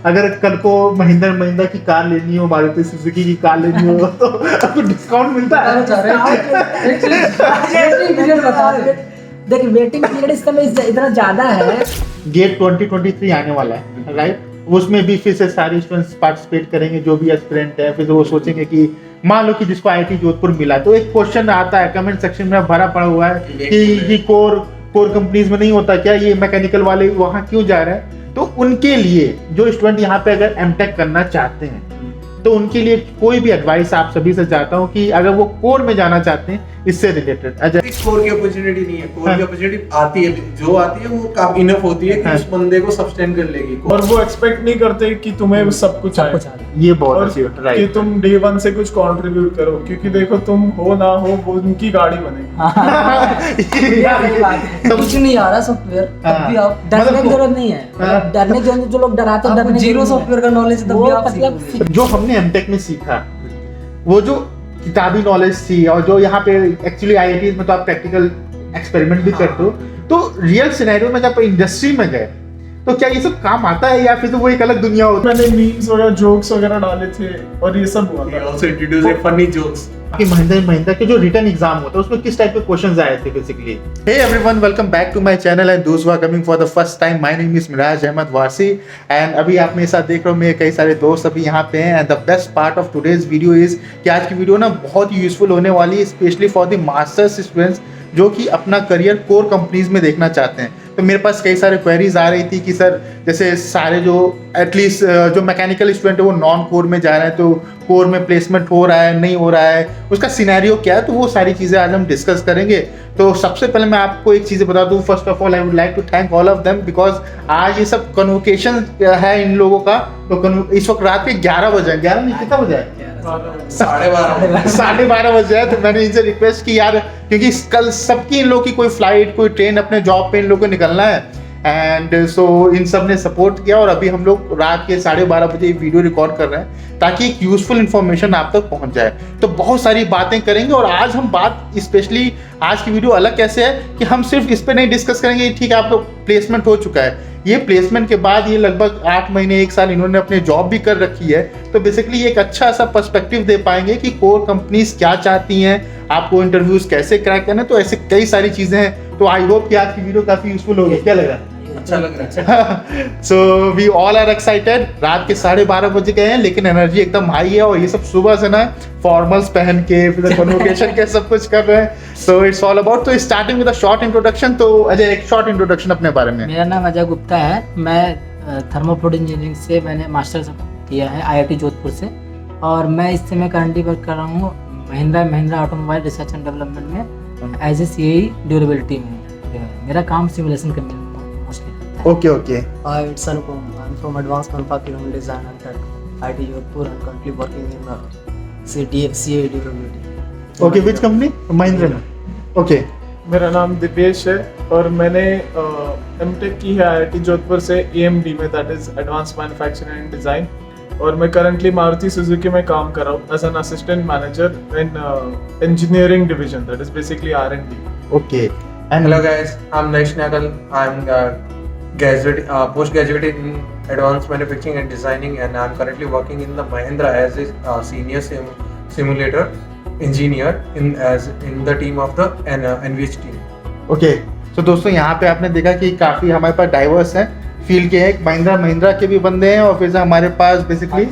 अगर कल को महिंद्रा की कार लेनी हो, मारुति सुजुकी की कार लेनी हो तो आपको डिस्काउंट मिलता है। देखिए वेटिंग पीरियड इस समय इतना ज्यादा है। गेट 2023 आने वाला है, राइट? उसमें भी फिर से सारे स्टूडेंट्स पार्टिसिपेट करेंगे, जो भी एस्पिरेंट है। फिर वो सोचेंगे कि मान लो कि जिसको आईआईटी जोधपुर मिला, तो एक क्वेश्चन आता है कमेंट सेक्शन में भरा पड़ा हुआ है कि कोर कंपनीज में नहीं होता क्या, ये मैकेनिकल वाले वहाँ क्यों जा रहे हैं? तो उनके लिए जो स्टूडेंट यहाँ पे अगर एमटेक करना चाहते हैं, तो उनके लिए कोई भी एडवाइस आप सभी से चाहता हूँ कि अगर वो कोर में जाना चाहते हैं इससे रिलेटेड। कोर की अपॉर्चुनिटी नहीं है, कोर की अपॉर्चुनिटी आती है, जो आती है वो काफी इनफ होती है कि उस बंदे को सस्टेन कर लेगी। और वो एक्सपेक्ट नहीं करते कि तुम्हें सब कुछ आए। ये बहुत अच्छी बात, कि राइट? तुम डे वन से कुछ कंट्रीब्यूट करो, क्योंकि देखो तुम हो ना हो वो उनकी गाड़ी बनेगी। कुछ नहीं आ रहा सॉफ्टवेयर, तब भी आप डरने की जरूरत नहीं है। डरने जो लोग डराते हैं, डरने जीरो सॉफ्टवेयर का नॉलेज तब भी आप सीखोगे। जो हमने एमटेक में सीखा, वो जो किताबी नॉलेज थी, और जो यहाँ पे एक्चुअली आईआईटी में तो आप प्रैक्टिकल एक्सपेरिमेंट भी करते हो, तो रियल सिनेरियो में जब इंडस्ट्री में गए तो क्या ये सब काम आता है या फिर तो वो एक अलग दुनिया होती है? मैंने मीम्स वगैरह जोक्स वगैरह डाले थे और ये सब हुआ था। also introduce a funny jokes। कि महिंद्रा के जो रिटन एग्जाम होता है उसमें किस टाइप के क्वेश्चंस आए थे basically? Hey everyone, welcome back to my channel and दोस्त who are coming for the first time, my name is Miraj Ahmed Warsi and अभी आप मेरे साथ देख रहे हो मेरे कई सारे दोस्त अभी यहाँ पे हैं। And the best part of today's video is कि आज की वीडियो ना बहुत ही यूजफुल होने वाली है, specially for the masters students जो कि अपना करियर कोर कंपनीज में देखना चाहते हैं। तो मेरे पास कई सारे क्वेरीज आ रही थी कि सर जैसे सारे जो एटलीस्ट जो मैकेनिकल स्टूडेंट है वो नॉन कोर में जा रहे हैं, तो कोर में प्लेसमेंट हो रहा है नहीं हो रहा है, उसका सिनेरियो क्या है, तो वो सारी चीज़ें आज हम डिस्कस करेंगे। तो सबसे पहले मैं आपको एक चीज़ बता दूं, first of all I would like to thank all of them because आज ये सब कन्वोकेशन है इन लोगों का। तो इस वक्त रात के 11 बजे, 11 नहीं कितना बजे है? 12:30 बजे है। तो मैंने इनसे रिक्वेस्ट की यार, क्योंकि कल सबकी इन लोग की कोई फ्लाइट कोई ट्रेन अपने जॉब पे इन लोग को निकलना है, एंड सो इन सब ने सपोर्ट किया और अभी हम लोग रात के 12:30 बजे वीडियो रिकॉर्ड कर रहे हैं ताकि एक यूजफुल इन्फॉर्मेशन आप तक पहुंच जाए। तो बहुत सारी बातें करेंगे और आज हम बात स्पेशली आज की वीडियो अलग कैसे है कि हम सिर्फ इस पे नहीं डिस्कस करेंगे ठीक है आप लोग प्लेसमेंट हो चुका है, ये प्लेसमेंट के बाद ये लगभग 8 महीने 1 साल इन्होंने अपने जॉब भी कर रखी है, तो बेसिकली एक अच्छा सा पर्सपेक्टिव दे पाएंगे कि कोर कंपनीज क्या चाहती हैं, आपको इंटरव्यूज कैसे क्रैक करना है। तो ऐसे कई सारी चीजें हैं। तो आई होप कि आज की वीडियो काफी यूजफुल होगी। क्या लग रहा है? अच्छा लग रहा है। So we all are excited. रात के 12:30 बजे गए हैं लेकिन एनर्जी एकदम हाई है और ये सब सुबह से ना फॉर्मल्स पहन के फिर कन्वोकेशन के सब कुछ कर रहे हैं। सो इट्स ऑल अबाउट, तो starting with a short introduction. तो अजय एक शॉर्ट इंट्रोडक्शन अपने बारे में। मेरा नाम अजय गुप्ता है, मैं थर्मोफ्लूइड इंजीनियरिंग से मैंने मास्टर्स किया है आईआईटी जोधपुर से, और मैं इस समय करंटली वर्क कर रहा हूँ Mahindra automobile research and development में एज ए सीए ड्यूरेबिलिटी में। मेरा काम सिमुलेशन करने में mostly. Okay okay. Hi, it's Anupam. I'm from Advanced Manufacturing Design and Tech, IIT Jodhpur, and currently working in CA durability. Okay, which company? Mahindra में। Okay. मेरा नाम दिवेश है और मैंने एमटेक की है आईआईटी जोधपुर से एएमडी में, that is advance manufacturing and design, और मैं करंटली मारुति सुजुकी में काम कर रहा हूँ as an assistant manager in engineering division, that is basically R&D. Okay. Hello guys, I'm Naish Nagal. I'm postgraduate in advanced manufacturing and designing, and I'm currently working in the Mahindra as a senior simulator engineer in the team of the NVH team. Okay. तो दोस्तों यहाँ पे आपने देखा कि काफी हमारे पास diverse हैं फील्ड के, एक महिंद्रा के भी बंदे हैं और फिर से हमारे पास बेसिकली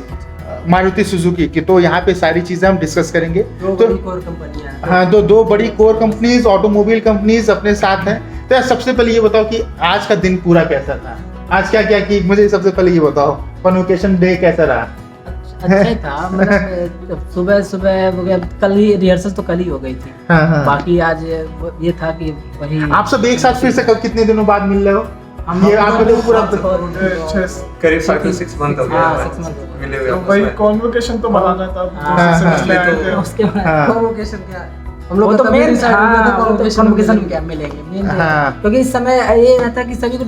मारुति सुजुकी की। तो यहाँ पे सारी चीजें हम डिस्कस करेंगे। दो तो बड़ी कोर कंपनियां हैं। हाँ, दो बड़ी कोर कंपनीज ऑटोमोबाइल कंपनीज अपने साथ हैं। तो यार सबसे पहले ये बताओ कि आज का दिन पूरा कैसा था, आज क्या क्या की, मुझे सबसे पहले ये बताओ कन्वोकेशन डे कैसा रहा? अच्छा ही था, मतलब सुबह हो गया, कल ही रिहर्सल तो कल ही हो गई थी। हाँ। बाकी आज ये था कि वही आप सब एक साथ फिर से कितने दिनों बाद मिल रहे हो? ये आपको तो पूरा करीब 5 to 6 month हो गया हाँ, है 6 month मिले हुए तो आपस भाई में। कॉन्वोकेशन तो बनाना था, हाँ, हाँ। इसलिए आए थे। उसके बाद हाँ। कन्वोकेशन क्या है? हम वो लोग तो का मेन डिसाइड हुआ था कन्वोकेशन क्या मिलेंगे मेन, हाँ। क्योंकि इस समय ये रहता है कि सभी को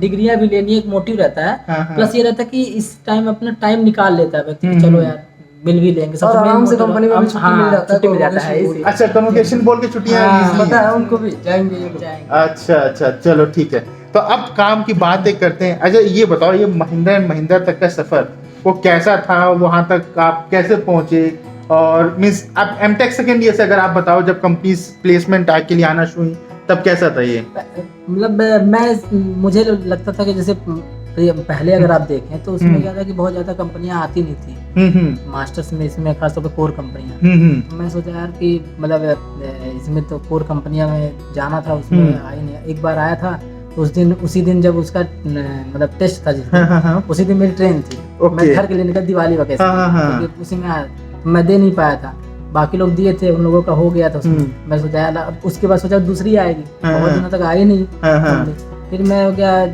डिग्रियां भी लेनी एक मोटिव रहता है, हाँ, हाँ। प्लस ये रहता है कि इस टाइम अपना टाइम निकाल लेता है व्यक्ति कि चलो यार मिल भी लेंगे। और आराम से motive- कंपनी में भी छुट्टी हाँ, मिल जाता है, छुट्टी मिल जाता है convocation इसी। अच्छा, कन्वोकेशन बोल के छुट्टियां हाँ, easy हैं। पता है उनको भी, जाएंगे ये लोग। जाएंगे। अच्छा, चलो ठीक है। तो तो अब काम की बातें करते हैं। अच्छा ये बताओ, ये महिंद्रा एंड महिंद्रा तक का सफर वो कैसा था, वहां तक आप कैसे पहुंचे, और मीन्स आप एमटेक सेकेंड ईयर से अगर आप बताओ जब कंपनी प्लेसमेंट के लिए आना शुरू हुई तब कैसा था ये? मतलब मुझे लगता था कि जैसे पहले अगर आप देखें तो उसमें क्या था कि बहुत ज्यादा कंपनियां आती नहीं थी मास्टर्स में, इसमें खासतौर पर कोर कंपनियां। मैं सोचा यार कि मतलब इसमें तो कोर कंपनियां में जाना था, उसमें आई नहीं। एक बार आया था उसी दिन जब उसका मतलब टेस्ट था जिस दिन, उसी दिन मेरी ट्रेन थी। मैं घर के लिए निकल दिवाली वगैरह उसी में आया, मैं दे नहीं पाया था, बाकी लोग दिए थे, उन लोगों का हो गया था उसमें। मैं सोचा यार उसके बाद सोचा दूसरी आएगी, बहुत दिनों तक आई नहीं। फिर मैं हो गया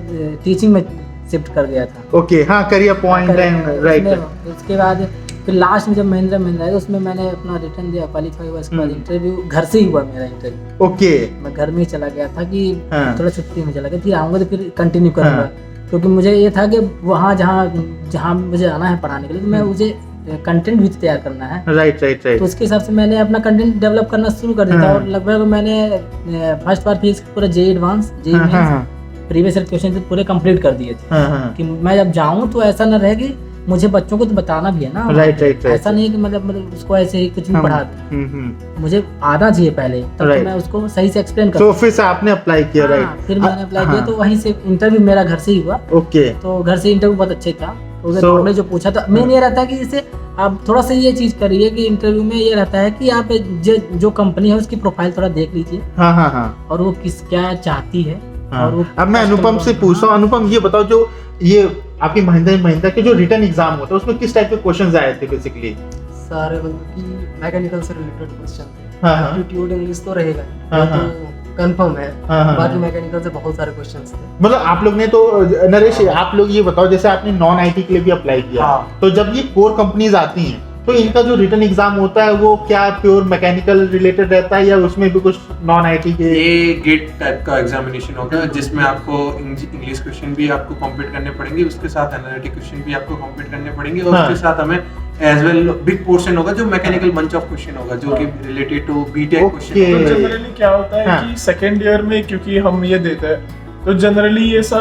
टीचिंग में शिफ्ट कर गया था। ओके, हाँ करियर पॉइंट एंड राइट। उसके बाद फिर लास्ट में जब महिंद्रा आया तो उसमें मैंने अपना रिटर्न दिया, क्वालिफाई हुआ। इसके बाद इंटरव्यू घर से ही हुआ मेरा इंटरव्यू। ओके, मैं घर में ही चला गया था कि थोड़ा छुट्टी में चला गया, फिर आऊँगा तो फिर कंटिन्यू करूँगा। क्योंकि मुझे ये था कि वहाँ जहाँ मुझे आना है पढ़ाने के लिए, तो मैं मुझे कंटेंट भी तैयार करना है। Right right right. तो उसके हिसाब से मैंने अपना कंटेंट डेवलप करना शुरू कर दिया था। और लगभग मैंने फर्स्ट बार फिजिक्स पूरा JEE advance previous year question पूरे कंप्लीट कर दिए थे कि मैं जब जाऊं तो ऐसा ना रहे कि मुझे बच्चों को तो बताना भी है ना। Right right. ऐसा नहीं कि मतलब उसको ऐसे ही कुछ भी पढ़ा दे, मुझे आना चाहिए पहले, तब तो मैं उसको सही से एक्सप्लेन कर। तो फिर से आपने अप्लाई किया? राइट, फिर मैंने अप्लाई किया तो वहीं से इंटरव्यू मेरा घर से ही हुआ। ओके, तो घर से इंटरव्यू बहुत अच्छे था। उन्होंने जो पूछा था, मेन ये रहता है कि जैसे आप थोड़ा सा ये चीज करिए कि इंटरव्यू में ये रहता है कि आप जो कंपनी है उसकी प्रोफाइल थोड़ा देख लीजिए। हाँ। और वो क्या चाहती है। और अब मैं अनुपम से पूछता हूँ, अनुपम ये बताओ, जो ये आपकी महिंद्रा के जो रिटर्न एग्जाम होता है उसमें किस टाइप के क्वेश्चंस आए थे बेसिकली? सारे मतलब कि मैकेनिकल से रिलेटेड क्वेश्चन थे। एप्टीट्यूड इंग्लिश तो रहेगा, तो कंफर्म है। बाकी मैकेनिकल से बहुत सारे क्वेश्चंस थे। मतलब आप लोग ने तो नरेश, आप लोग ये बताओ, जैसे आपने नॉन आईटी के लिए भी अप्लाई किया, तो जब ये कोर कंपनीज आती हैं तो इनका जो रिटर्न एग्जाम होता है वो क्या प्योर मैकेनिकल रिलेटेड रहता है या उसमें भी कुछ नॉन आईटी के? ये गेट टाइप का एग्जामिनेशन होगा जिसमें आपको इंग्लिश क्वेश्चन भी आपको कंप्लीट करने पड़ेंगे, उसके साथ एनालिटिक क्वेश्चन भी आपको कंप्लीट करने पड़ेंगे, और उसके साथ हमें एज वेल बिग पोर्शन होगा जो मैकेनिकल बंच ऑफ क्वेश्चन होगा जो कि रिलेटेड टू बीटेक क्वेश्चन। तो जनरली क्या होता है कि सेकंड ईयर में क्योंकि हम ये देते हैं तो जनरली ये सा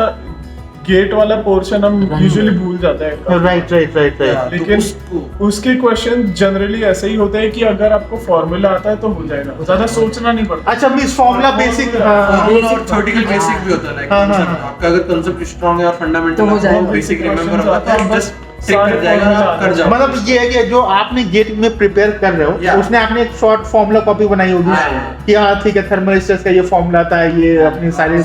गेट वाला पोर्शन हम यूजुअली भूल जाते हैं। राइट। लेकिन उसके क्वेश्चन जनरली ऐसे ही होते हैं कि अगर आपको फॉर्मूला आता है तो हो जाएगा, ज्यादा सोचना नहीं पड़ता। अच्छा, मींस फॉर्मूला बेसिक और थ्योरेटिकल बेसिक भी होता है। आपका अगर कांसेप्ट स्ट्रांग है और फंडामेंटल बेसिक रिमेंबर होगा तो आप जस्ट कर जाओ। मतलब ये है कि जो आपने गेट में प्रिपेयर कर रहे हो उसने आपने एक शॉर्ट फॉर्मूला कॉपी बनाई होगी कि हाँ ठीक है, थर्मल रेजिस्टेंस का ये फॉर्मूला था, ये अपनी सारी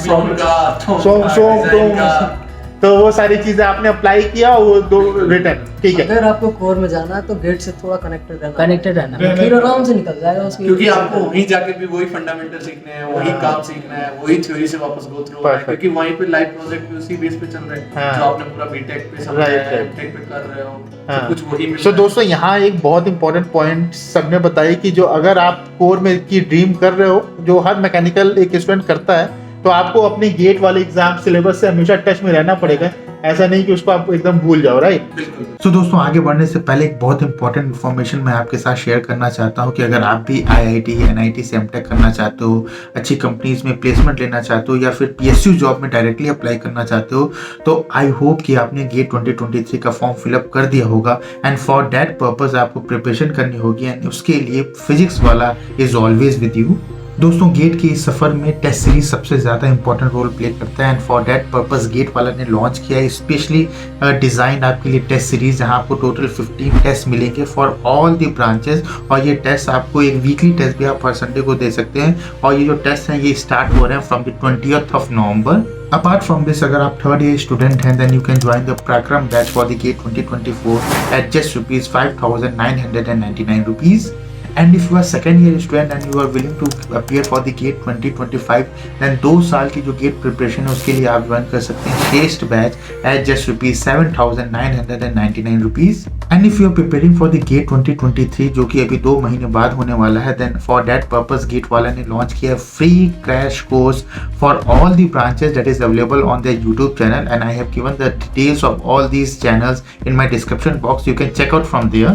तो वो सारी चीजें आपने अप्लाई किया, वो दो रिटर्न। ठीक है, अगर आपको कोर में जाना है तो गेट से थोड़ा कनेक्टेड रहना फिर आराम से निकल जाएगा उसकी, क्योंकि आपको वहीं जाके भी वही फंडामेंटल सीखने हैं, वही काम सीखना है, वही थ्योरी से वापस गो थ्रू होना है, क्योंकि वहीं पे लाइव प्रोजेक्ट भी उसी बेस पे चल रहे हैं जो आपने पूरा बीटेक पे समझा है, एमटेक पे कर रहे हो, सब कुछ वही मिल। सो दोस्तों, यहाँ एक बहुत इंपॉर्टेंट पॉइंट सबने बताया कि जो अगर आप कोर में की ड्रीम कर रहे हो, जो हर मैकेनिकल एक स्टूडेंट करता है, तो आपको अपने गेट वाले एग्जाम सिलेबस से हमेशा टच में रहना पड़ेगा। ऐसा नहीं कि उसको आप एकदम भूल जाओ, राइट? सो दोस्तों, आगे बढ़ने से पहले एक बहुत इंपॉर्टेंट इन्फॉर्मेशन मैं आपके साथ शेयर करना चाहता हूं कि अगर आप भी आईआईटी एनआईटी से एमटेक करना चाहते हो, अच्छी कंपनीज में प्लेसमेंट लेना चाहते हो या फिर पीएसयू जॉब में डायरेक्टली अप्लाई करना चाहते हो, तो आई होप कि आपने गेट 2023 का फॉर्म फिलअप कर दिया होगा। एंड फॉर दैट पर्पज आपको प्रिपरेशन करनी होगी, एंड उसके लिए फिजिक्स वाला इज ऑलवेज विद यू। दोस्तों, गेट के इस सफ़र में टेस्ट सीरीज सबसे ज़्यादा इंपॉर्टेंट रोल प्ले करता है, and for that purpose gate वाला ने लॉन्च किया है स्पेशली डिज़ाइन आपके लिए टेस्ट सीरीज, जहां आपको टोटल 15 टेस्ट मिलेंगे फॉर ऑल द ब्रांचेस, और ये टेस्ट आपको एक वीकली टेस्ट भी आप हर संडे को दे सकते हैं, और ये जो टेस्ट हैं ये स्टार्ट हो रहे हैं from the 20th November. Apart from this, अगर आप थर्ड ईयर स्टूडेंट हैं, then you can join the Prakram batch for the GATE 2024 at just ₹5,999 rupees. And if you are second year student and you are willing to appear for the GATE 2025, then 2 साल की जो gate preparation है उसके लिए आप join कर सकते हैं test batch at just ₹7,999 rupees. And if you are preparing for the GATE 2023 जो कि अभी 2 महीने बाद होने वाला है, then for that purpose gate वाला ने लॉन्च किया है free crash course for all the branches that is available on their YouTube channel, and I have given the details of all these channels in my description box. You can check out from there.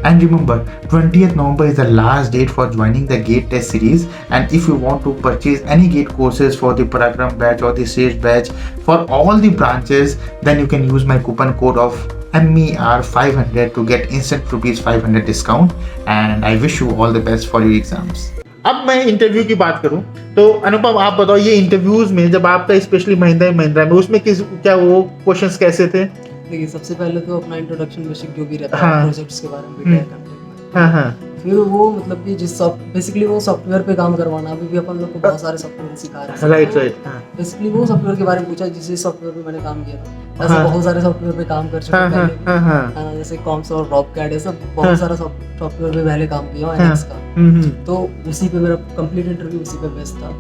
And remember, 20th November is the last date for joining the GATE test series. And if you want to purchase any GATE courses for the Paragram batch or the Sage batch for all the branches, then you can use my coupon code of MER500 to get instant ₹500 discount. And I wish you all the best for your exams. अब मैं interview की बात करूं तो अनुपम आप बताओ, ये interviews में जब आपका स्पेशली महिंद्रा में उसमें क्या वो क्वेश्चंस कैसे थे? देखिए, सबसे पहले तो अपना इंट्रोडक्शन बेसिक जो भी रहता हाँ। है प्रोजेक्ट्स के बारे में भी कंटेंट में। हाँ हाँ फिर वो मतलब कि जिस बेसिकली वो सॉफ्टवेयर पे काम करवाना, अभी भी अपन लोग को बहुत सारे सॉफ्टवेयर सिखा रहे हैं। राइट हाँ बेसिकली वो सॉफ्टवेयर के बारे में पूछा जिस सॉफ्टवेयर पे मैंने काम किया था। ऐसे हाँ। बहुत सारे सॉफ्टवेयर पे काम कर चुका हाँ हूं हाँ पहले भी। हाँ हाँ हाँ, जैसे कॉम्स और रॉबकैड, ये सब बहुत सारा सॉफ्टवेयर पे पहले काम किया हूं, हाँ। एनएक्स का। तो उसी पे मेरा कंप्लीट इंटरव्यू उसी पे बेस्ड था।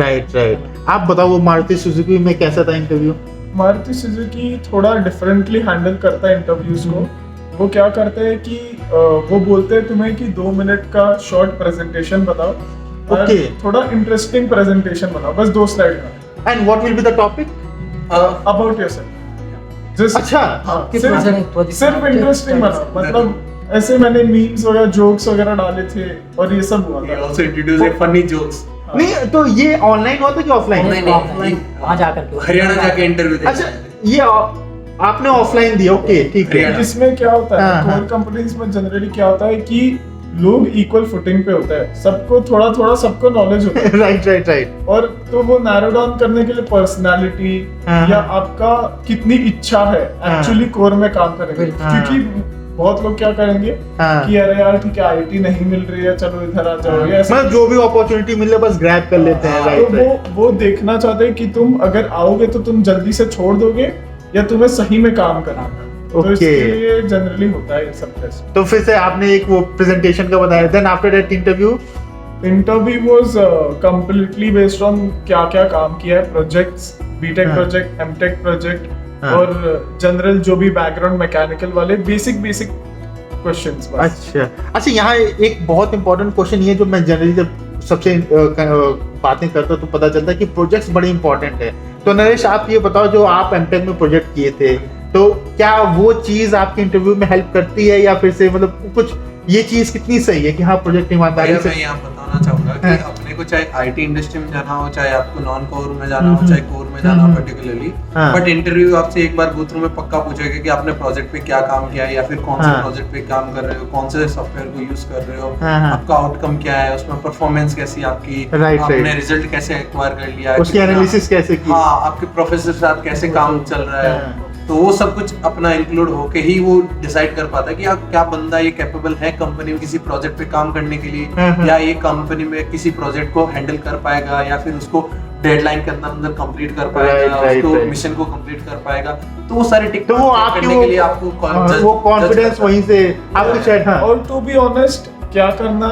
राइट आप बताओ, वो मारुति सुजुकी में कैसा था इंटरव्यू? मारुति सुजुकी थोड़ा डिफरेंटली हैंडल करता है इंटरव्यूज को। वो क्या करते हैं कि वो बोलते हैं तुम्हें कि 2 मिनट का शॉर्ट प्रेजेंटेशन बताओ और Okay. थोड़ा इंटरेस्टिंग प्रेजेंटेशन बनाओ, बस 2 स्लाइड का, and what will be the topic? About yourself. Just अच्छा हाँ, कि सिर्फ project- सिर्फ इंटरेस्टिंग बनाओ। मतलब ऐसे मैंने मीम्स वगैरह जोक्स वगैरह डाले थे और ये सब हुआ He था। also introduced a funny jokes. नहीं तो ये ऑनलाइन होता कि ऑफलाइन? ऑफलाइन वहाँ जाकर के हरियाणा जाके इंटरव्यू अच्छा, ये आपने ऑफलाइन दिया, ओके ठीक है। हरियाणा। इसमें क्या होता हाँ, है, हाँ। कोर कंपनीज में जनरली क्या होता है कि लोग इक्वल फुटिंग पे होता है, सबको थोड़ा थोड़ा सबको नॉलेज होता है। राइट और तो वो नैरो डाउन करने के लिए पर्सनालिटी हाँ, या हाँ। आपका कितनी इच्छा है हाँ। एक्चुअली कोर में काम करेंगे। हाँ। क्योंकि बहुत लोग क्या करेंगे हाँ। कि अरे यार ठीक है आईटी नहीं मिल रही है, चलो इधर आ जाओ, या ऐसा। मतलब जो भी अपॉर्चुनिटी मिले बस ग्रैब कर लेते हैं। तो राइट वो देखना चाहते हैं कि तुम अगर आओगे तो तुम जल्दी से छोड़ दोगे या तुम्हें सही में काम करना है। तो Okay. इसके लिए जनरली होता है ये सब टेस्ट। तो फिर से आपने एक वो प्रेजेंटेशन का बताया, then after that interview? Interview was completely based on क्या क्या काम किया है, प्रोजेक्ट्स, बीटेक हाँ। प्रोजेक्ट, एमटेक प्रोजेक्ट हाँ। और जनरल जो भी बैकग्राउंड मैकेनिकल वाले बेसिक क्वेश्चंस बस। अच्छा यहाँ एक बहुत इंपॉर्टेंट क्वेश्चन ये जो मैं जनरली जब सबसे बातें करता हूँ तो पता चलता है कि प्रोजेक्ट्स बड़े इंपॉर्टेंट है। तो नरेश आप ये बताओ, जो आप एमटेक में प्रोजेक्ट किए थे तो क्या वो चीज आपके इंटरव्यू में हेल्प करती है, या फिर से मतलब कुछ ये चीज कितनी सही है कि हाँ प्रोजेक्ट ईमानदारी भैया से? मैं यहाँ बताना चाहूंगा कि हाँ। अपने को चाहे आईटी इंडस्ट्री में जाना हो, चाहे आपको नॉन कोर में जाना हो, चाहे कोर में जाना हो पर्टिकुलरली, हाँ। बट इंटरव्यू आपसे एक बार गो थ्रू में पक्का पूछेगा कि आपने प्रोजेक्ट पे क्या काम किया है, या फिर कौन से हाँ। प्रोजेक्ट पे काम कर रहे हो, कौन से सॉफ्टवेयर को यूज कर रहे हो, हाँ, हाँ। आपका आउटकम क्या है, उसमें परफॉर्मेंस कैसी है आपकी, Right, आपने right. रिजल्ट कैसे एक्वायर कर लिया है, उसकी कितना- एनालिसिस कैसे की? हाँ, आपके प्रोफेसर के साथ कैसे काम चल रहा है, हाँ। तो वो सब कुछ अपना इंक्लूड होके ही वो डिसाइड कर पाता है कि आप क्या बंदा ये कैपेबल है कंपनी में किसी प्रोजेक्ट पे काम करने के लिए, हाँ, हाँ। या ये कंपनी में किसी प्रोजेक्ट को हैंडल कर पाएगा, या फिर उसको डेडलाइन के अंदर अंदर कंप्लीट कर पाएगा, Right, उसको right. मिशन को कंप्लीट कर पाएगा। तो वो सारे टिक तो वो आपके करने के लिए आपको वो कॉन्फिडेंस वहीं से आपको शायद हाँ और टू बी ऑनेस्ट क्या करना,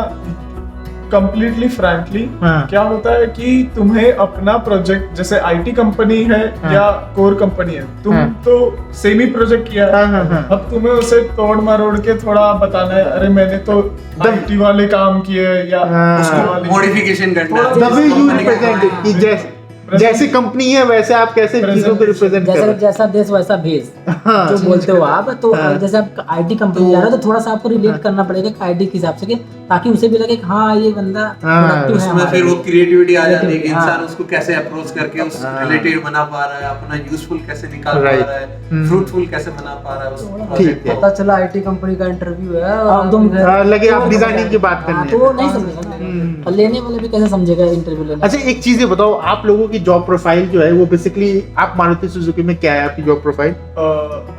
कंप्लीटली फ्रैंकली हाँ। क्या होता है कि तुम्हें अपना प्रोजेक्ट, जैसे आईटी कंपनी है हाँ। या कोर कंपनी है, तुम हाँ। तो सेम ही प्रोजेक्ट किया हाँ, है। हाँ, हाँ। अब तुम्हें उसे तोड़ मरोड़ के थोड़ा बताना है, अरे मैंने तो आईटी वाले काम किए या हाँ। उसके वाले मॉडिफिकेशन करना है। The way you कंपनी का- represent कि जैसी कंपनी है वैसे आप कैसे चीजों को रिप्रेजेंट कर जैसा रहे हैं। जैसा देश वैसा भेष हाँ। जो बोलते हो आप, तो हाँ। जैसे आप आईटी कंपनी जा रहे हो तो थोड़ा सा आपको रिलेट करना पड़ेगा आईटी के हिसाब से, कि ताकि उसे भी लगे कि हाँ ये बंदा हाँ, प्रोडक्टिव है उसमें हमारे फिर वो लिए। क्रिएटिविटी आ जाती है कि Creativity, हाँ। इंसान उसको कैसे अप्रोच करके उस हाँ। रिलेटेड बना पा रहा है, अपना यूजफुल कैसे निकाल Right. पा रहा है, हम्म। फ्रूटफुल कैसे बना पा रहा है उस ठीक प्रोजेक्ट है। को। पता चला आईटी कंपनी का इंटरव्यू है अब और तुम लगे आप डिजाइनिंग की बात हाँ, करने तो वो नहीं समझेगा हम्म। ना, और लेने वाला भी कैसे समझेगा इंटरव्यू लेने। अच्छा एक चीज ये बताओ, आप लोगों की जॉब प्रोफाइल जो है वो बेसिकली आप मारुति सुजुकी में क्या है आपकी जॉब प्रोफाइल?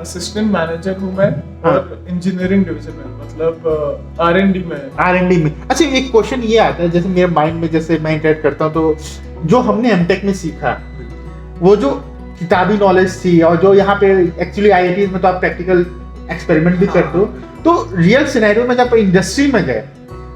असिस्टेंट मैनेजर हूँ मैं हाँ। और इंजीनियरिंग डिवीजन में, मतलब R&D में। R&D में। अच्छा एक क्वेश्चन ये आता है, जैसे मेरे माइंड में जैसे मैं इंटरेक्ट करता हूँ तो जो हमने एमटेक में सीखा वो जो किताबी नॉलेज थी और जो यहाँ पे एक्चुअली आईआईटी में तो आप प्रैक्टिकल एक्सपेरिमेंट भी करते हो, तो रियल सिनेरियो में जब इंडस्ट्री में गए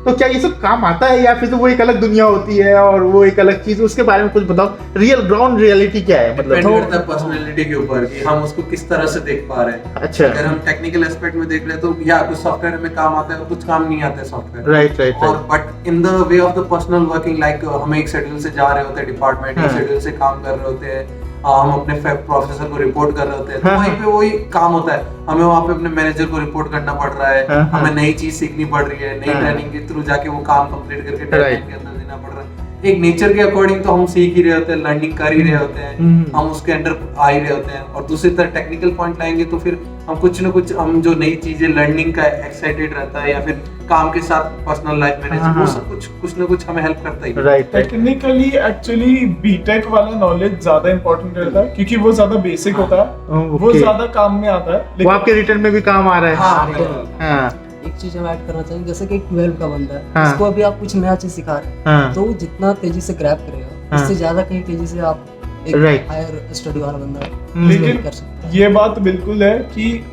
तो क्या ये सब काम आता है या फिर तो वो एक अलग दुनिया होती है और वो एक अलग चीज, उसके बारे में कुछ बताओ। रियल ग्राउंड रियलिटी क्या है डिपेंड मतलब? करता है पर्सनालिटी के ऊपर कि हम उसको किस तरह से देख पा रहे हैं। अच्छा अगर हम टेक्निकल एस्पेक्ट में देख रहे हैं तो या कुछ सॉफ्टवेयर में काम आता है, कुछ काम नहीं आता है सॉफ्टवेयर। राइट राइट और but in the way of the personal working, like हम एक शेड्यूल से जा रहे होते हैं डिपार्टमेंट, एक हाँ। शेड्यूल से काम कर रहे होते हैं, हम अपने प्रोफेसर को रिपोर्ट कर रहे होते हैं, तो वहीं पे वही काम होता है, हमें वहाँ पे अपने मैनेजर को रिपोर्ट करना पड़ रहा है, हमें नई चीज सीखनी पड़ रही है, नई ट्रेनिंग के थ्रू जाके वो काम कंप्लीट करके डेडलाइन के अंदर देना पड़ रहा है। एक नेचर के अकॉर्डिंग तो हम सीख ही रहे होते हैं, लर्निंग कर ही रहे होते हैं, हम उसके अंडर आ ही रहे होते हैं, और दूसरी तरफ टेक्निकल पॉइंट लाएंगे तो फिर हम कुछ ना कुछ, हम जो नई चीजें लर्निंग का एक्साइटेड रहता है, या फिर काम के साथ पर्सनल लाइफ मैनेज, वो सब कुछ ना कुछ हमें हेल्प करता ही है। राइट। टेक्निकली एक्चुअली बीटेक वाला नॉलेज ज्यादा इंपॉर्टेंट रहता है, क्योंकि वो ज्यादा बेसिक होता है, वो ज्यादा काम में आता है, वो आपके रिटर्न में भी काम आ रहा है। हाँ। एक चीज हम ऐड करना चाहेंगे, जैसे कि एक 12 का बंदा है, हाँ। उसको अभी आप कुछ नया चीज सिखा रहे हैं, हाँ। तो वो जितना तेजी से ग्रैब करेगा, हाँ। इससे ज्यादा कहीं तेजी से आप एक Right. हायर स्टडी वाला बंदा लेकिन कर सकते हैं। ये बात बिल्कुल है कि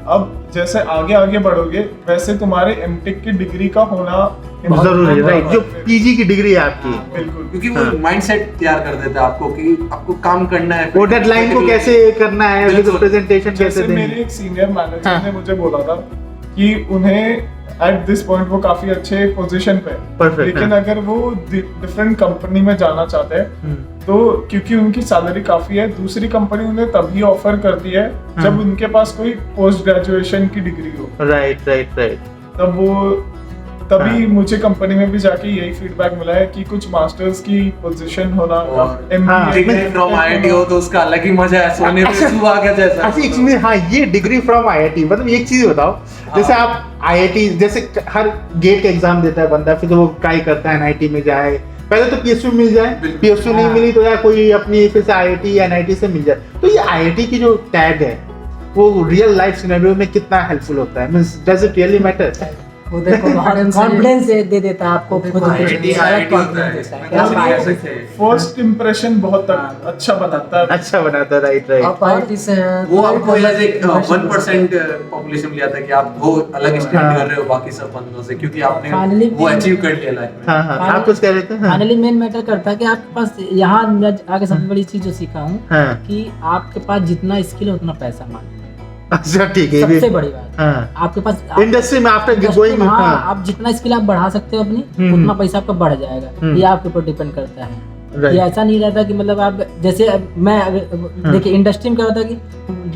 अब जैसे आगे आगे बढ़ोगे, वैसे तुम्हारे एमटेक की डिग्री का होना जरूरी है। राइट, जो पीजी की डिग्री है आपकी, बिल्कुल, क्योंकि वो माइंडसेट तैयार कर देता है आपको कि आपको काम करना है, वो डेडलाइन को कैसे करना है, बिल्कुल। प्रेजेंटेशन कैसे जैसे देनी मेरे एक सीनियर मैनेजर हाँ। ने मुझे बोला था कि उन्हें एट दिस पॉइंट वो काफी अच्छे पोजीशन पे है, Perfect, लेकिन हाँ। अगर वो डिफरेंट कंपनी में जाना चाहते हैं, तो क्योंकि उनकी सैलरी काफी है, दूसरी कंपनी उन्हें तभी ऑफर करती है जब उनके पास कोई पोस्ट ग्रेजुएशन की डिग्री हो। Right right right. तभी हाँ। मुझे कंपनी में भी जाके यही फीडबैक मिला है कि कुछ मास्टर्स की पोजीशन होना, और MBA डिग्री फ्रॉम आईआईटी हो तो उसका अलग ही मजा है, सोने पे सुहागा जैसा। अच्छा एक चीज, हाँ ये डिग्री फ्रॉम आईआईटी, मतलब एक चीज बताओ, जैसे आप आईआईटी, जैसे हर गेट का एग्जाम देता है बंदा, फिर तो वो ट्राई करता है एनआईटी में जाए, पहले तो पीएसयू मिल जाए, पीएसयू नहीं मिली तो यार कोई अपनी फिर से आईआईटी या एनआईटी से मिल जाए। तो ये आईआईटी की जो टैग है वो रियल लाइफ सिनेरियो में कितना हेल्पफुल होता है, means does it really matter? वो देखो कॉन्फिडेंस दे देता है आपको खुद पे, आईआईटी अलग होता है, confidence इसमें देता है। कुछ नहीं कह सकते। फर्स्ट इंप्रेशन बहुत अच्छा बनाता है। अच्छा बनाता है। Right right. आप आईआईटी से हैं, वो तो आपको एक एज एक impression 1% पॉपुलेशन में आता है कि आप वो अलग स्टैंड हाँ। कर रहे हो बाकी सब बंदों से, क्योंकि आपने Finally, वो अचीव कर लिया लाइफ में। हाँ हाँ, आप कुछ कह रहे थे? हाँ फाइनली मेन मैटर करता है कि आपके पास, यहाँ मैं आगे सबसे बड़ी चीज जो सीखा हूँ हाँ। कि आपके पास जितना स्किल है उतना पैसा मांगता है। अच्छा ठीक है, ये सबसे भी बड़ी बात हाँ। आपके पास इंडस्ट्री में आफ्टर industry गोइंग, में, हाँ, हाँ आप जितना स्किल आप बढ़ा सकते हो अपनी, उतना पैसा आपका बढ़ जाएगा। ये आपके ऊपर डिपेंड करता है। Right. ये ऐसा नहीं रहता कि मतलब आप जैसे मैं देखिए इंडस्ट्री में क्या होता है कि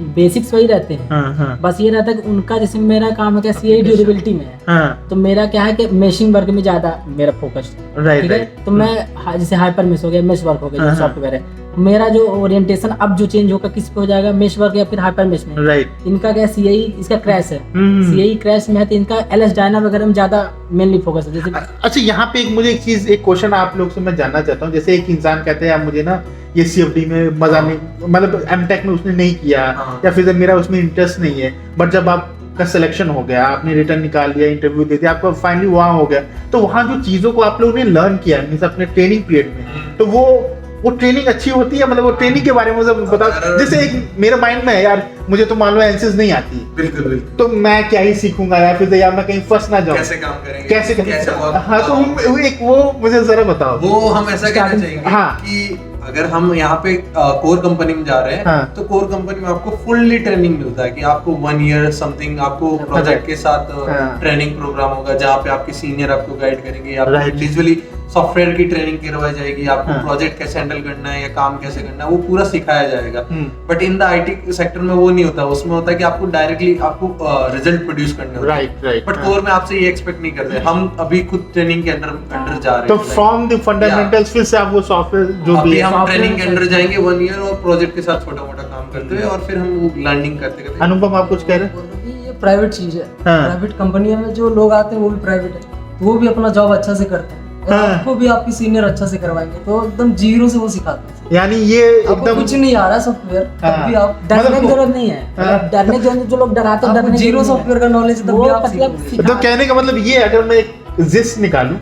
बेसिक्स वही रहते हैं, हाँ हाँ बस ये रहता है कि उनका, जैसे मेरा काम है क्या सीए ड्यूरेबिलिटी में है, हाँ। तो मेरा क्या है कि मेशिंग वर्क में ज्यादा मेरा फोकस है। राइट ठीक है, राइट। तो मैं जैसे हाइपर मेश हो गया, मेश वर्क हो गया, हाँ, जो सॉफ्टवेयर है, मेरा जो ओरिएंटेशन अब जो चेंज होगा किस पे हो जाएगा, मेश वर्क या फिर हाइपर मेश में। राइट। इनका क्या सीआई, इसका क्रैश है, हम्म। सीआई क्रैश में है, तो इनका एलएस डायना वगैरह में ज्यादा मेनली फोकस है। जैसे अच्छा यहाँ पे एक मुझे एक चीज, एक क्वेश्चन आप लोग से मैं जानना चाहता हूँ। जैसे एक इंसान कहते हैं यार मुझे ना ये सीएफडी में मजा नहीं, मतलब एमटेक में उसने नहीं किया, हाँ। या फिर मेरा उसमें इंटरेस्ट नहीं है, बट जब आपका सिलेक्शन हो गया, आपने रिटर्न निकाल लिया, इंटरव्यू दे दिया, आपका फाइनली वहाँ हो गया, तो वहाँ जो चीजों को आप लोगों ने लर्न किया मीन्स अपने ट्रेनिंग पीरियड में, तो वो ट्रेनिंग अच्छी होती है? मतलब वो ट्रेनिंग के बारे में मुझे बताओ। जैसे एक मेरे माइंड में है यार, मुझे तो मान लो एनसीएस नहीं आती, बिल्कुल बिल्कुल। तो मैं क्या ही सीखूंगा यार, फिर यार मैं कहीं फंस ना जाऊं, कैसे काम करेंगे, कैसे work- हाँ, तो वो एक वो मुझे जरा बताओ। वो हम ऐसा कहना चाहेंगे हाँ। कि अगर हम यहाँ पे कोर कंपनी में जा रहे हैं, हाँ। तो कोर कंपनी में आपको फुल्ली ट्रेनिंग मिलता है कि आपको 1 ईयर समथिंग आपको प्रोजेक्ट के साथ हाँ। ट्रेनिंग प्रोग्राम होगा, जहाँ पे आपके सीनियर आपको गाइड करेंगे, आपको Right. इंडिविजुअली सॉफ्टवेयर की ट्रेनिंग करवाई जाएगी, आपको हाँ। प्रोजेक्ट कैसे हैंडल करना है या काम कैसे करना है वो पूरा सिखाया जाएगा। Hmm. But in the IT sector में वो नहीं होता, उसमें होता है कि आपको डायरेक्टली आपको रिजल्ट प्रोड्यूस करने होते हैं। Right right. बट कोर में आपसे ये एक्सपेक्ट नहीं करते, हम अभी खुद ट्रेनिंग के अंडर जा रहे तो हैं। फ्रॉम द फंडामेंटल्स फिर से आप वो सॉफ्टवेयर जो अभी भी है, हम software ट्रेनिंग के से- अंदर जाएंगे 1 ईयर और प्रोजेक्ट के साथ छोटा मोटा काम करते हुए, और फिर हम लर्निंग करते करते। अनुपम आप कुछ कह रहे हैं? बोल रहे हैं कि ये प्राइवेट चीज है, हाँ। प्राइवेट कंपनियों में जो लोग आते हैं वो भी प्राइवेट है, तो वो भी अपना जॉब अच्छा से करते हैं, और हाँ। आपको भी आपकी सीनियर अच्छा से करवाएंगे, तो एकदम जीरो से वो सिखाते हैं। यानी ये आपको एकदम कुछ नहीं आ रहा सॉफ्टवेयर, हाँ। तब भी आप डरने की मतलब- जरूरत नहीं है। हाँ। डरने जो लोग डराते हैं, आपको डरने की जीरो जरूरत नहीं है। सॉफ्टवेयर का नॉलेज तब वो भी आप मतलब सीखोगे। तो कहने का मतलब ये, अगर मैं एक जिस निकालूं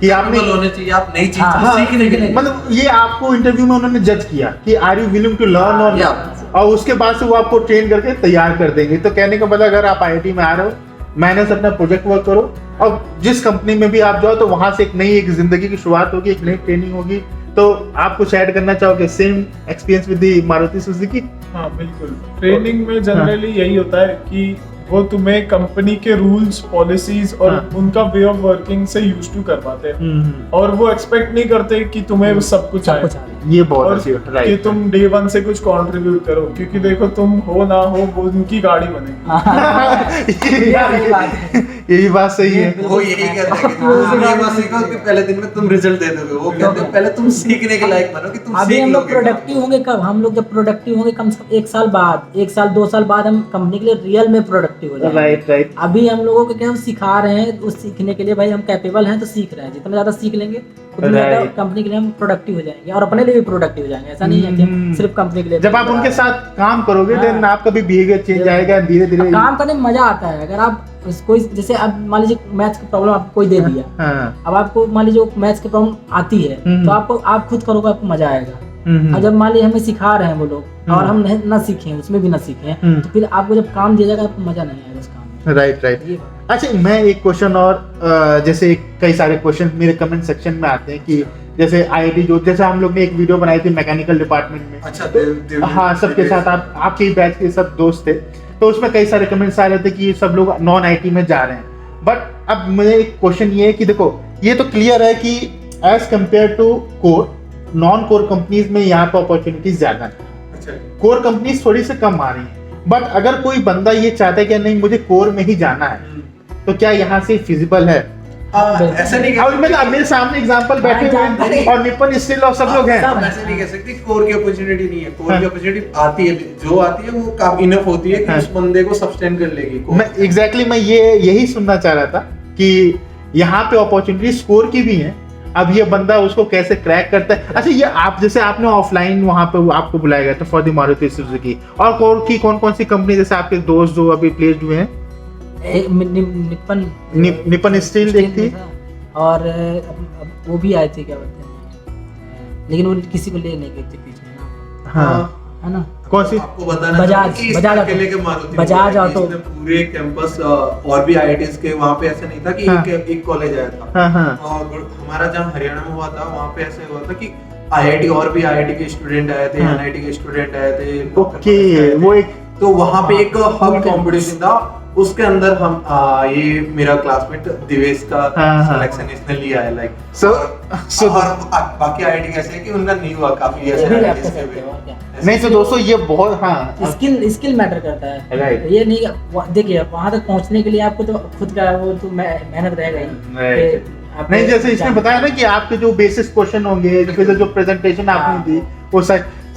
कि आपने Capable होने चाहिए आप नई चीज हाँ, सीखने के लिए। मतलब ये आपको इंटरव्यू में उन्होंने जज किया कि are you willing to learn और Yeah. और उसके बाद से वो आपको ट्रेन करके तैयार कर देंगे। तो कहने का मतलब अगर आप आईआईटी में आ रहे हो, मैनेज अपना प्रोजेक्ट वर्क करो, और जिस कंपनी में भी आप जाओ तो वहां से एक जिंदगी की शुरुआत होगी, एक नई ट्रेनिंग होगी। तो आप कुछ ऐड करना चाहोगे? Same experience with the Maruti Suzuki? हाँ बिल्कुल। ट्रेनिंग में जनरली यही होता है कि वो तुम्हें कंपनी के रूल्स, पॉलिसीज और हाँ। उनका वे ऑफ वर्किंग से यूज टू करवाते हैं, और वो एक्सपेक्ट नहीं करते कि तुम्हें सब कुछ सब आए। कुछ आ रहा है। ये बहुत और अच्छी बात, कि राइट। तुम डे वन से कुछ कंट्रीब्यूट करो, क्योंकि देखो तुम हो ना हो वो उनकी गाड़ी बनेगी। सही बात है। ये भी बात सही है। वो यही कहते हैं कि तुम ये मत सीखो कि पहले दिन में तुम रिजल्ट दे दोगे, वो कहते हैं पहले तुम सीखने के लायक बनो कि तुम अभी सीख हम लोग लोगे। प्रोडक्टिव होंगे कब? हम लोग जब प्रोडक्टिव होंगे कम से कम 1 साल बाद, 1 साल 2 साल बाद हम कंपनी के लिए रियल में प्रोडक्टिव हो जाएंगे। Right right. अभी हम लोगों को क्या हम सिखा रहे हैं, उस सीखने के लिए भाई हम कैपेबल हैं तो सीख रहे हैं। जितना ज्यादा सीख लेंगे उतनी ज्यादा Right. कंपनी के लिए हम प्रोडक्टिव हो जाएंगे और अपने लिए भी प्रोडक्टिव हो जाएंगे। ऐसा नहीं है कि हम सिर्फ कंपनी के लिए। जब आप उनके साथ काम करोगे हाँ। देन आपका भी बिहेवियर चेंज आएगा धीरे धीरे। काम करने में मजा आता है। अगर आप कोई जैसे अब मान लीजिए मैथ्स की प्रॉब्लम आपको कोई दे दिया, हाँ। अब आपको मान लीजिए मैथ्स की प्रॉब्लम आती है तो आपको आप खुद करोगे, आपको मजा आएगा। और जब मान लीजिए हमें सिखा रहे हैं वो लोग और हम नहीं ना सीखे, उसमें भी ना सीखे, तो फिर आपको जब काम दिया जाएगा आपको मजा नहीं आएगा उस काम में। Right right. ये अच्छा मैं एक क्वेश्चन और जैसे कई सारे क्वेश्चन मेरे कमेंट सेक्शन में आते हैं कि जैसे आईआईटी जो, जैसे हम लोग ने एक वीडियो बनाई थी मैकेनिकल डिपार्टमेंट में, अच्छा हाँ सबके साथ आपके ही बैच के सब दोस्त थे, तो उसमें कई सारे कमेंट्स आ रहे थे कि सब लोग नॉन आईटी में जा रहे हैं। बट अब मुझे एक क्वेश्चन ये है कि देखो ये तो क्लियर है कि as compared to core, non core companies में यहाँ पे अपॉर्चुनिटीज ज्यादा है, अच्छा कोर कंपनीज थोड़ी से कम आ रही है। बट अगर कोई बंदा ये चाहता है कि नहीं मुझे कोर में ही जाना है, तो क्या यहाँ से फिजिबल है? ऐसा नहीं और मेरे सामने एग्जांपल बैठे हुए हैं और निपन स्टील और सब लोग हैं। आप ऐसे नहीं कह सकते कोर की अपॉर्चुनिटी नहीं है। कोर की अपॉर्चुनिटी आती है, जो आती है वो काफी इनफ होती है कि उस बंदे को सस्टेन कर लेगी core। मैं एग्जैक्टली मैं यही सुनना चाह रहा था कि यहाँ पे अपॉर्चुनिटी कोर की भी है, अब ये बंदा उसको कैसे क्रैक करता है। अच्छा ये आप जैसे आपने ऑफलाइन वहाँ पे आपको बुलाया गया था फॉर द मारुति सुजुकी, और कोर की कौन कौन सी कंपनी जैसे आपके दोस्त जो अभी प्लेस्ड हुए हैं? निपन स्टील एक थी और अब वो भी आए थे, क्या बोलते हैं, लेकिन वो किसी को ले नहीं गए थे बीच में ना, हाँ है ना? कौन सी? आपको बताना बजाज- चाहूंगा कि इस बजाज अकेले के मारुति बजाज में इसने ऑटो। पूरे कैंपस और भी आईआईटीज के वहाँ पे ऐसा नहीं था कि हाँ। एक कॉलेज आया था। हाँ हाँ और हमारा जहाँ हरियाणा में हुआ था वहाँ पे ऐसे हुआ था कि आईआईटी और भी आईआईटी के स्टूडेंट आए थे, हाँ। एनआईटी के स्टूडेंट आए थे, ओके वो एक तो वहाँ पे एक हब कंपटीशन था, उसके अंदर हम ये मेरा क्लासमेट दिवेश का हाँ, हाँ। सिलेक्शन इसने लिया है लाइक। So- और बाकी आईआईटी कैसे है कि उनका नहीं हुआ, काफी ऐसे वो भी IITs कर के सकते भी। हो, और क्या? नहीं तो दोस्तों ये बहुत हाँ स्किल मैटर करता है। Right. ये नहीं देखिए वहां तक पहुंचने के लिए आपको तो खुद का वो तो मेहनत रहेगा ही। Right. कि आप नहीं जैसे इसने बताया ना कि आपके जो बेसिस क्वेश्चन होंगे, फिर जो प्रेजेंटेशन आपने दी वो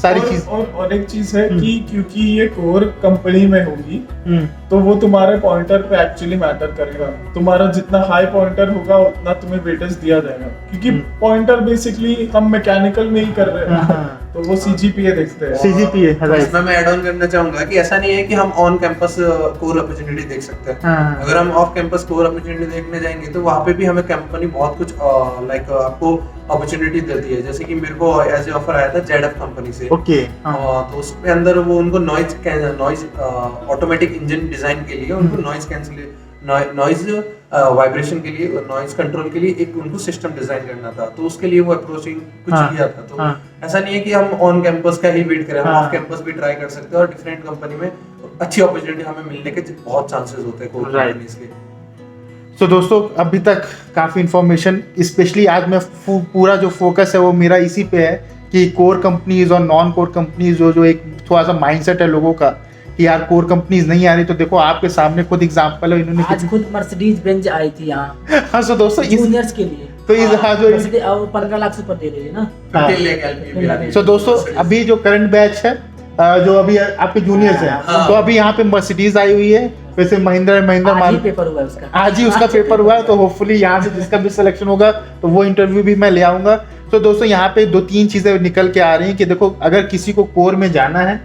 सारी चीज। और एक चीज है कि क्योंकि ये कोर कंपनी में होगी हम्म, तो वो तुम्हारे पॉइंटर पे एक्चुअली मैटर करेगा। तुम्हारा जितना हाई पॉइंटर होगा उतना तुम्हें वेटेज दिया जाएगा, क्योंकि पॉइंटर बेसिकली हम मैकेनिकल में ही कर रहे हैं, हाँ। तो वो सीजीपीए देखते हैं। CGPA right. इसमें मैं ऐड ऑन करना चाहूंगा कि ऐसा नहीं है कि हम ऑन कैंपस कोर अपॉर्चुनिटी देख सकते हैं। हाँ। अगर हम ऑफ कैंपस कोर अपॉर्चुनिटी देखने जाएंगे तो वहाँ पे भी हमें कंपनी बहुत कुछ लाइक आपको अपॉर्चुनिटी देती है। जैसे कि मेरे को एज ए ऑफर आया था जेडएफ कंपनी से, ओके हाँ तो उसके अंदर वो उनको नॉइज ऑटोमेटिक इंजन डिजाइन के लिए उनको नॉइज वाइब्रेशन के लिए, नॉइज कंट्रोल के लिए एक उनको सिस्टम डिजाइन करना था, तो उसके लिए वो अप्रोचिंग कुछ हाँ, किया था। तो हाँ। ऐसा नहीं है कि हम ऑन कैंपस का ही वेट करें, हम हाँ। ऑफ कैंपस भी ट्राई कर सकते हैं और डिफरेंट कंपनी में अच्छी अपॉर्चुनिटी हमें मिलने के बहुत चांसेस होते हैं कोर Right. कंपनीज के। तो दोस्तों अभी तक काफ़ी इन्फॉर्मेशन, स्पेशली आज मैं पूरा जो फोकस है वो मेरा इसी पे है कि कोर कंपनीज और नॉन कोर कंपनीज जो एक थोड़ा सा माइंडसेट है लोगों का कि यार कोर कंपनीज नहीं आ रही, तो देखो आपके सामने खुद एग्जांपल है इन्होंने आज खुद मर्सिडीज बेंज आई थी यहाँ हाँ सो दोस्तों जूनियर्स के लिए, तो इस हाँ जो Mercedes, और 15 लाख से ऊपर दे रही है ना। हाँ। 15 लाख LP भी आ रही है। सो दोस्तों अभी जो करंट बैच है जो अभी आपके जूनियर्स हैं, हाँ। तो अभी यहाँ पे मर्सिडीज आई हुई है, वैसे महिंद्रा आज ही पेपर हुआ है उसका। आज ही उसका पेपर हुआ है, तो होपफुली यहाँ से जिसका भी सिलेक्शन होगा तो वो इंटरव्यू भी मैं ले आऊंगा। तो दोस्तों यहाँ पे 2-3 चीजें निकल के आ रही हैं कि देखो अगर किसी को कोर में जाना है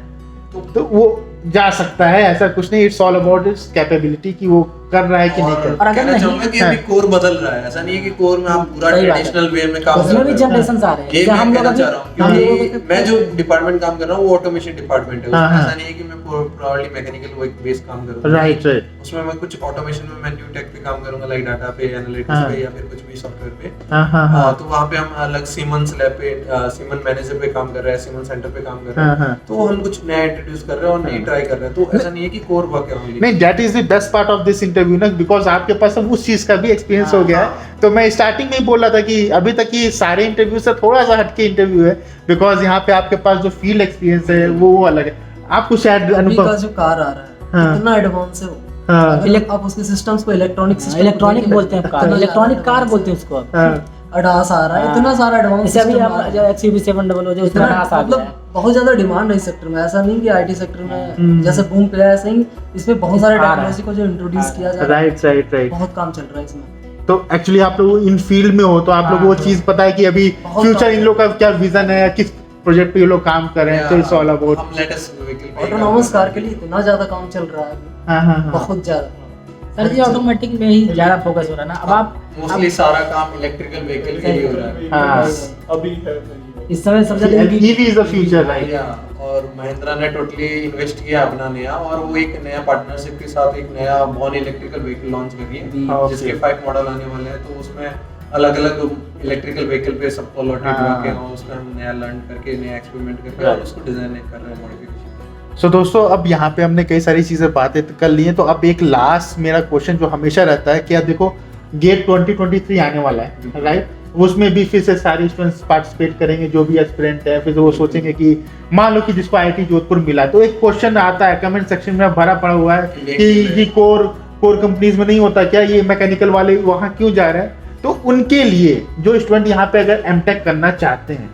तो वो जा सकता है, ऐसा कुछ नहीं, it's all about it's capability कि वो कर रहा है कि नहीं कर और अगर कहना नहीं- चाहूंगा कि अभी कोर बदल रहा है, ऐसा नहीं है कि कोर में आप पूरा सही बात है। ट्रेडिशनल वे में काम कर उसमें भी रहे हो। जनरेशन आ रहे हैं। ये जहाँ मैं हम लोग कहना अभी- चाह रहा हूँ हम लोगों क्योंकि के- मैं जो डिपार्टमेंट काम कर रहा हूँ वो ऑटोमेशन डिपार्टमेंट है, हाँ, उसमें हाँ। ऐसा नहीं है कि मैं प्रोबब्ली मैकेनिकल वो एक बेस काम करूँगा। राइट राइट उसमें मैं कुछ ऑटोमेशन में मैं न्यू टेक पे काम करूंगा, लाइक डाटा पे, एनालिटिक्स हाँ। पे या फिर कुछ भी सॉफ्टवेयर पे। हाँ हाँ हाँ तो वहाँ पे हम अलग सीमंस लैब पे सीमन मैनेजर पे काम कर रहे हैं, सीमन सेंटर पे काम कर रहे हाँ, हैं। हाँ। तो हम कुछ नया इंट्रोड्यूस कर रहे हैं और नई ट्राई कर रहे हैं, तो ऐसा नहीं है कि कोर वर्क है only। नहीं that is the best part of this interview interview ना, बिकॉज आपके पास अब उस चीज का भी एक्सपीरियंस हो गया है। तो मैं स्टार्टिंग में ही बोल रहा था कि अभी तक ये सारे इंटरव्यू से थोड़ा सा हटके इंटरव्यू है, बिकॉज यहाँ पे आपके पास जो फील्ड एक्सपीरियंस है वो अलग है। आपको शायद अभी का अनुभव, जो कार आ रहा है हाँ। इतना एडवांस है वो। हाँ। अगर आप उसके सिस्टम्स को इलेक्ट्रॉनिक सिस्टम इलेक्ट्रॉनिक बोलते हैं कार, इलेक्ट्रॉनिक कार बोलते हैं उसको अब। हाँ, अडास आ रहा है, इतना सारा एडवांस जैसे अभी आप जो XUV700 जो उसमें आस आ गया मतलब है। बहुत ज्यादा डिमांड है इस सेक्टर में। ऐसा नहीं कि आईटी सेक्टर में जैसे बूम पे है, ऐसे ही इसमें बहुत सारे टेक्नोलॉजी को जो इंट्रोड्यूस किया जा रहा है, राइट। बहुत काम चल रहा है इसमें। तो एक्चुअली आप लोग इन फील्ड में हो तो आप लोग वो चीज पता है कि अभी बहुत फ्यूचर काम इन लोग का क्या विजन है, किस प्रोजेक्ट पे ये लोग काम कर रहे हैं। तो इट्स ऑल अबाउट हम लेटेस्ट व्हीकल पे ऑटोनॉमस कार के लिए इतना ज्यादा काम चल रहा है अभी, हाँ। बहुत ज्यादा। सर जी ऑटोमेटिक में ही ज्यादा फोकस हो रहा है ना। अब आप मोस्टली सारा काम इलेक्ट्रिकल व्हीकल के लिए हो रहा है। हाँ। अभी है इस समय सबसे ज्यादा EV is the future, right. या, और महिंद्रा ने टोटली इन्वेस्ट किया अपना नया, और वो एक नया पार्टनरशिप के साथ एक नया बॉन इलेक्ट्रिकल व्हीकल लॉन्च करी है, जिसके 5 मॉडल आने वाले हैं। तो उसमें अलग अलग इलेक्ट्रिकल व्हीकल पे सब क्वालिटी लगा के उसका हम नया लर्न करके नया एक्सपेरिमेंट करके और उसको डिजाइन कर रहे हैं, मॉडिफिकेशन। सो दोस्तों, अब यहाँ पे हमने कई सारी चीजें बातें कर ली हैं, तो अब एक लास्ट मेरा क्वेश्चन जो हमेशा रहता है कि अब देखो गेट 2023 आने वाला है, राइट। उसमें भी फिर से सारे स्टूडेंट्स पार्टिसिपेट करेंगे, जो भी एस्पिरेंट है। फिर वो सोचेंगे कि मान लो कि जिसको IIT जोधपुर मिला, तो एक क्वेश्चन आता है कमेंट सेक्शन में भरा पड़ा हुआ है कि कोर कंपनीज में नहीं होता क्या, ये मैकेनिकल वाले वहाँ क्यों जा रहे हैं। तो उनके लिए जो स्टूडेंट यहाँ पे अगर एमटेक करना चाहते हैं,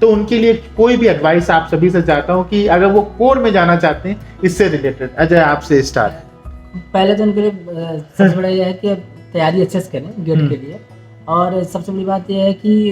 तो उनके लिए कोई भी एडवाइस आप सभी से चाहता हूँ कि अगर वो कोर में जाना चाहते हैं इससे रिलेटेड। अजय, आपसे स्टार्ट। पहले तो उनके लिए सबसे बड़ा ये है कि तैयारी अच्छे से करें गेट के लिए, और सबसे बड़ी बात यह है कि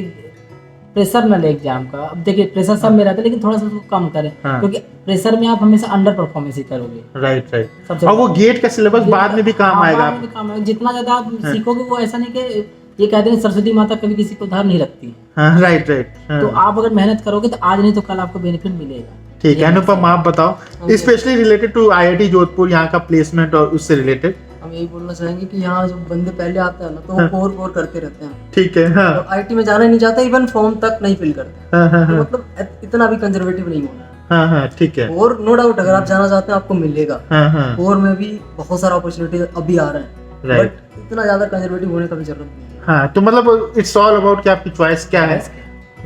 प्रेशर न ले एग्जाम का। अब देखिए प्रेशर सब में रहता है, लेकिन थोड़ा सा उसको कम करें, हाँ। क्योंकि प्रेशर में आप हमेशा अंडर परफॉर्मेंस ही करोगे। राइट। सबसे और वो गेट का सिलेबस बाद में भी काम हाँ, आएगा। बाद में भी काम आएगा। जितना ज्यादा आप सीखोगे, वो ऐसा नहीं कि ये कहते हैं सरस्वती माता कभी किसी को उधार नहीं रखती। हाँ, राइट। तो आप अगर मेहनत करोगे तो आज नहीं तो कल आपको बेनिफिट मिलेगा। ठीक है अनुपम, आप बताओ specially related to IIT Jodhpur, यहाँ का प्लेसमेंट और उससे रिलेटेड। हम यही बोलना चाहेंगे कि यहाँ जो बंदे पहले आते हैं ना, तो वो कोर करते रहते हैं, ठीक है। हाँ और आईटी में जाना नहीं चाहता, इवन फॉर्म तक नहीं फिल करते। हाँ, तो मतलब इतना भी कंजर्वेटिव नहीं होना है। हाँ, ठीक है। और नो डाउट अगर आप जाना चाहते हैं आपको मिलेगा। हाँ, कोर में भी बहुत सारा अपॉर्चुनिटी अभी आ रहे हैं, Right. बट इतना ज्यादा कंजर्वेटिव होने का भी जरूरत नहीं है। हाँ, तो मतलब इट्स ऑल अबाउट कि आपकी चॉइस क्या है,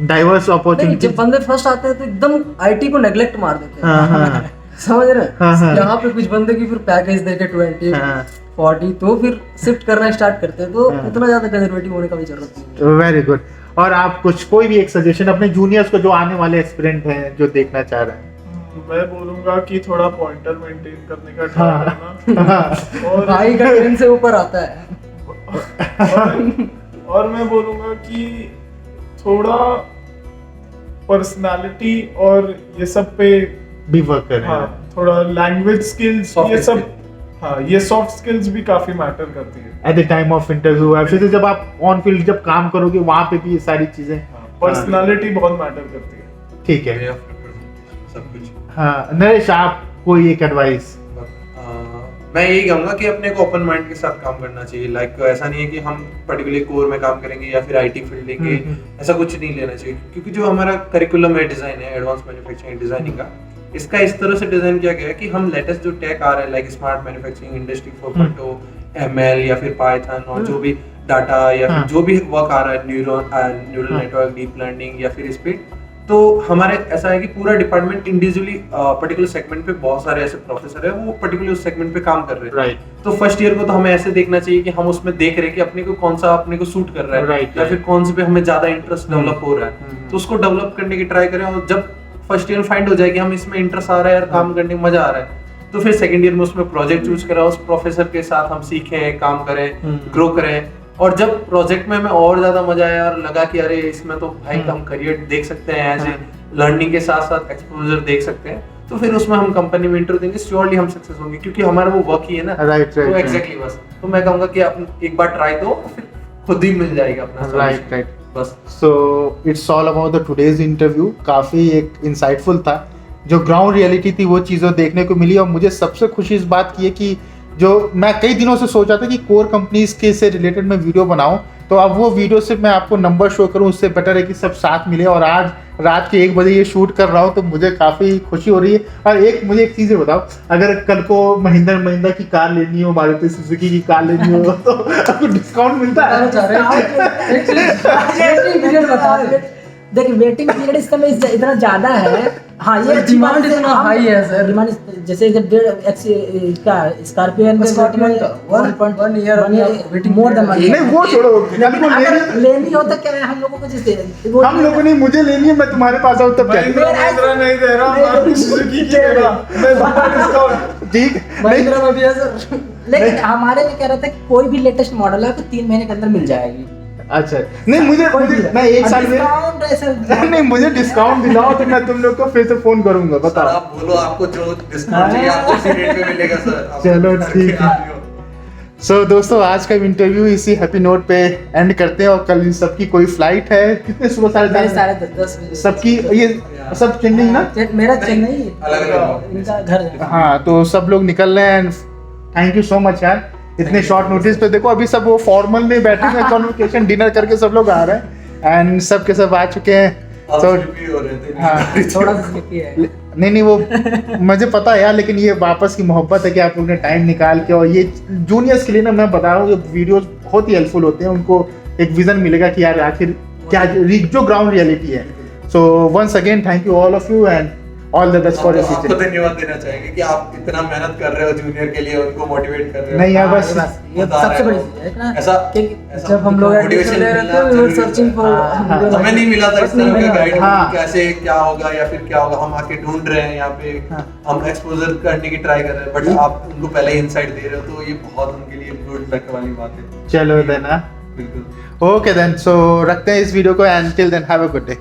डाइवर्स नहीं, अपॉर्चुनिटी। जब बंदे फर्स्ट आते हैं तो एकदम आईटी को नेग्लेक्ट मार देते हैं। हाँ, समझ रहे हाँ, हाँ। हैं? यहाँ पे कुछ बंदे की फिर पैकेज देके 20 हाँ। 40 तो फिर शिफ्ट करना स्टार्ट करते हैं। तो इतना ज्यादा कंजर्वेटिव होने का भी जरूरत नहीं है। Very good. और आप कुछ कोई भी एक सजेशन अपने जूनियर्स को, जो आने वाले एस्पिरेंट हैं, जो देखना चाह रहे हैं। मैं बोलूंगा कि थोड़ा पॉइंटर मेंटेन करने का ट्राई करना, और भाई का ट्रेन से ऊपर आता है। और मैं बोलूंगा कि थोड़ा पर्सनालिटी और ये सब पे भी वर्क करें। हाँ, थोड़ा लैंग्वेज स्किल्स Soft ये सब, skill। हाँ ये सॉफ्ट स्किल्स भी काफी मैटर करती है। At the time of interview, फिर से जब आप ऑन फील्ड जब काम करोगे, वहाँ पे भी ये सारी चीजें। पर्सनालिटी बहुत मैटर करती है। ठीक है। Way of representation, सब कुछ। हाँ, नरेश, आप कोई एक एडवाइस। मैं यही कहूंगा कि अपने को ओपन माइंड के साथ काम करना चाहिए। लाइक ऐसा नहीं है कि हम पर्टिकुलर कोर में काम करेंगे या फिर आईटी फील्ड लेंगे, ऐसा कुछ नहीं लेना चाहिए। क्योंकि जो हमारा करिकुलम है डिजाइन है, एडवांस मैन्युफैक्चरिंग डिजाइनिंग का, इसका इस तरह से डिजाइन किया गया है कि हम लेटेस्ट जो टेक आ रहा है, like smart manufacturing, industry 4.0, ML या फिर पाइथन, और जो भी डाटा या फिर जो भी वर्क आ रहा है, न्यूरल नेटवर्क, डीप लर्निंग या फिर स्पीड, तो हमारे ऐसा है कि पूरा डिपार्टमेंट इंडिविजुअली पर्टिकुलर सेगमेंट पे बहुत सारे ऐसे प्रोफेसर है, वो पर्टिकुलर उस सेगमेंट पे काम कर रहे हैं। राइट। तो फर्स्ट ईयर को तो हमें ऐसे देखना चाहिए कि हम उसमें देख रहे हैं कि अपने को कौन सा अपने को सूट कर रहा है, Right, या फिर कौन से पे हमें ज्यादा इंटरेस्ट डेवलप हो रहा है, तो उसको डेवलप करने की ट्राई करें। और जब फर्स्ट ईयर फाइंड हो जाए कि हम इसमें इंटरेस्ट आ रहा है और काम करने में मजा आ रहा है, तो फिर सेकंड ईयर में उसमें प्रोजेक्ट चूज करें, उस प्रोफेसर के साथ हम सीखें, काम करें, ग्रो करें। और जब प्रोजेक्ट में हमें और ज्यादा मजा आया और लगा कि अरे इसमें तो भाई हम करियर देख सकते हैं, एज ए लर्निंग के साथ साथ एक्सपोजर देख सकते हैं, तो फिर उसमें हम कंपनी में इंटरव्यू देंगे, श्योरली हम सक्सेस होंगे, क्योंकि हमारा वो वर्क ही है ना। राइट, तो राइट, एग्जैक्टली बस। तो मैं कहूंगा कि आप एक बार ट्राई दो, फिर खुद ही मिल जाएगा अपना solution। राइट। बस। So it's all about the today's interview. काफ़ी एक इंसाइटफुल था, जो ग्राउंड रियलिटी थी वो चीज़ें देखने को मिली। और मुझे सबसे खुशी इस बात की है कि जो मैं कई दिनों से सोचा था कि कोर कंपनीज के से रिलेटेड मैं वीडियो बनाऊं, तो अब वो वीडियो से मैं आपको नंबर शो करूं, उससे बेटर है कि सब साथ मिले। और आज रात के 1 बजे ये शूट कर रहा हूँ, तो मुझे काफ़ी खुशी हो रही है। और मुझे एक चीज़ बताओ, अगर कल को महिंद्रा की कार लेनी हो, मारुति सुजुकी की कार लेनी हो तो आपको डिस्काउंट मिलता है? देखिए वेटिंग पीरियड इस समय इतना ज्यादा है। हाँ ये डिमांड इतना हाई है सर। डिमांड जैसे इधर 1.5 का scorpion one year more than नहीं वो छोड़ो, हमको लेनी हो तो क्या हम लोगों को जैसे हम लोगों ने मुझे लेनी है, मैं तुम्हारे पास आऊँ तब क्या? महिंद्रा नहीं दे रहा, मारुति सुजुकी की दे रहा, मैं दूंगा डिस्काउंट। ठीक महिंद्रा में भी है सर। लेकिन हमारे में कह रहा था कि कोई भी लेटेस्ट मॉडल है तो 3 महीने के अंदर मिल जाएगी। अच्छा नहीं, मुझे मैं 1 साल में नहीं, मुझे डिस्काउंट दिलाओ तो मैं तुम लोग को फिर से फोन करूंगा। सर बताओ आप बोलो, आपको जो डिस्काउंट चाहिए आपको इसी रेट पे मिलेगा सर। चलो ठीक है। सो दोस्तों आज का इंटरव्यू इसी हैप्पी नोट पे एंड करते हैं। और कल इन सबकी कोई फ्लाइट है, कितने सुबह 10:30 सबकी, ये सब चेन्नई ना? मेरा चेन्नई, अलग-अलग इनका घर। हाँ तो सब लोग निकल रहे हैं। थैंक यू सो मच यार, इतने शॉर्ट नोटिस पे। देखो अभी सब वो फॉर्मल में बैठे हैं, कॉन्वोकेशन डिनर करके सब लोग आ रहे हैं एंड सब के सब आ चुके हैं। तो हाँ थोड़ा सा स्लिपी है। नहीं वो मुझे पता है यार, लेकिन ये वापस की मोहब्बत है कि आप लोग ने टाइम निकाल के। और ये जूनियर्स के लिए ना मैं बता रहा हूँ, ये वीडियोस बहुत ही हेल्पफुल होते हैं। उनको एक विजन मिलेगा कि यार आखिर क्या जो ग्राउंड रियलिटी है। So once again thank you all of you and all the best for your आपको फ्यूचर। धन्यवाद देना चाहेंगे कि आप इतना मेहनत कर रहे हो जूनियर के लिए, उनको मोटिवेट कर रहे हो। नहीं यार बस ये सबसे बड़ी चीज है ना, ऐसा जब हम लोग एडमिशन ले रहे थे, we were searching for हमें नहीं मिला था इस तरह का गाइड, हाँ। कैसे क्या होगा या फिर क्या होगा। हम आके ढूंढ रहे हैं यहाँ पे, हम एक्सपोजर करने की ट्राई कर रहे हैं, बट आप उनको पहले ही इनसाइट दे रहे हो, तो ये बहुत उनके लिए गुड लक वाली बात है। चलो देन बिल्कुल। ओके देन, सो रखते हैं इस वीडियो को and till then have a good day.